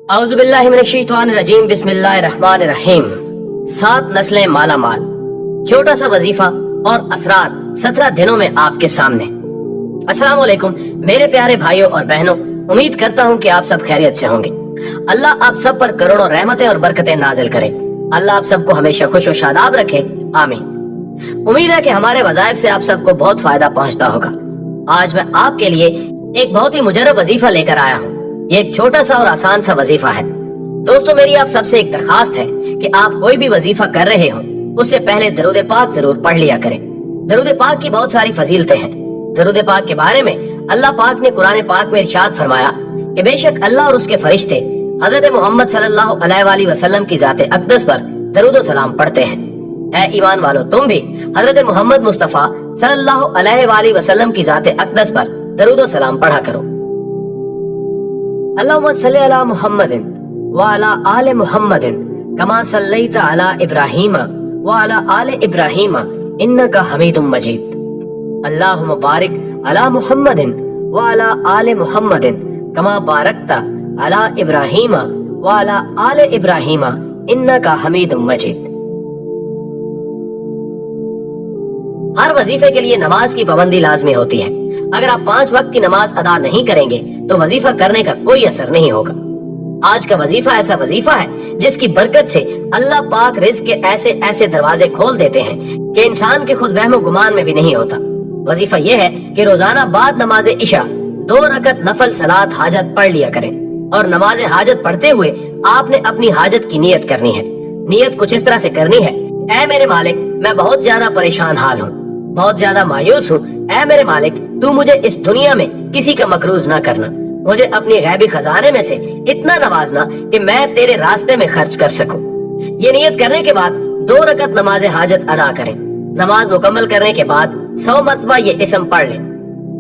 اعوذ باللہ من الشیطان الرجیم، بسم اللہ الرحمن الرحیم۔ 7 نسلیں مالا مال، چھوٹا سا وظیفہ اور اثرات 17 دنوں میں آپ کے سامنے۔ السلام علیکم میرے پیارے بھائیوں اور بہنوں، امید کرتا ہوں کہ آپ سب خیریت سے ہوں گے۔ اللہ آپ سب پر کروڑوں رحمتیں اور برکتیں نازل کرے۔ اللہ آپ سب کو ہمیشہ خوش و شاداب رکھے، آمین۔ امید ہے کہ ہمارے وظائف سے آپ سب کو بہت فائدہ پہنچتا ہوگا۔ آج میں آپ کے لیے ایک بہت ہی مجرب وظیفہ لے کر آیا ہوں۔ یہ ایک چھوٹا سا اور آسان سا وظیفہ ہے۔ دوستو، میری آپ سب سے ایک درخواست ہے کہ آپ کوئی بھی وظیفہ کر رہے ہوں اس سے پہلے درود پاک ضرور پڑھ لیا کریں۔ درود پاک کی بہت ساری فضیلتیں ہیں۔ درود پاک کے بارے میں اللہ پاک نے قرآن پاک میں ارشاد فرمایا کہ بے شک اللہ اور اس کے فرشتے حضرت محمد صلی اللہ علیہ وآلہ وسلم کی ذات اقدس پر درود و سلام پڑھتے ہیں۔ اے ایمان والو، تم بھی حضرت محمد مصطفیٰ صلی اللہ علیہ وآلہ وسلم کی ذات اقدس پر درود و سلام پڑھا کرو۔ اللہم صلی علی محمد وعلی آل محمد کما صلیت علی ابراہیم وعلی آل ابراہیم انک حمید مجید۔ اللہم بارک علی محمد وعلی آل محمد کما بارکت علی ابراہیم وعلی آل ابراہیم انک حمید مجید۔ ہر وظیفے کے لیے نماز کی پابندی لازمی ہوتی ہے۔ اگر آپ 5 وقت کی نماز ادا نہیں کریں گے تو وظیفہ کرنے کا کوئی اثر نہیں ہوگا۔ آج کا وظیفہ ایسا وظیفہ ہے جس کی برکت سے اللہ پاک رزق کے ایسے ایسے دروازے کھول دیتے ہیں کہ انسان کے خود وہم و گمان میں بھی نہیں ہوتا۔ وظیفہ یہ ہے کہ روزانہ بعد نماز عشاء 2 رکعت نفل صلاۃ حاجت پڑھ لیا کریں، اور نماز حاجت پڑھتے ہوئے آپ نے اپنی حاجت کی نیت کرنی ہے۔ نیت کچھ اس طرح سے کرنی ہے: اے میرے مالک، میں بہت زیادہ پریشان حال ہوں، بہت زیادہ مایوس ہوں۔ اے میرے مالک، تو مجھے اس دنیا میں کسی کا مقروض نہ کرنا، مجھے اپنی غیبی خزانے میں سے اتنا نوازنا کہ میں تیرے راستے میں خرچ کر سکوں۔ یہ نیت کرنے کے بعد 2 رکعت نماز حاجت ادا کریں۔ نماز مکمل کرنے کے بعد 100 مرتبہ یہ اسم پڑھ لیں: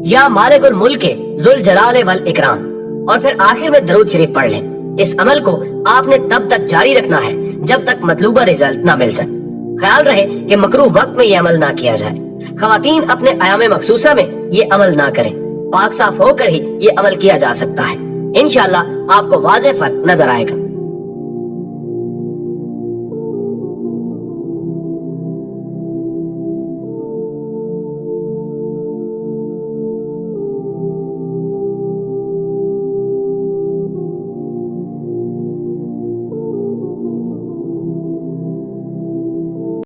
یا مالک الملک ذوالجلال والاکرام، اور پھر آخر میں درود شریف پڑھ لیں۔ اس عمل کو آپ نے تب تک جاری رکھنا ہے جب تک مطلوبہ رزلٹ نہ مل جائے۔ خیال رہے کہ مکروہ وقت میں یہ عمل نہ کیا جائے۔ خواتین اپنے ایام مخصوصہ میں یہ عمل نہ کریں، پاک صاف ہو کر ہی یہ عمل کیا جا سکتا ہے۔ انشاءاللہ آپ کو واضح فرق نظر آئے گا۔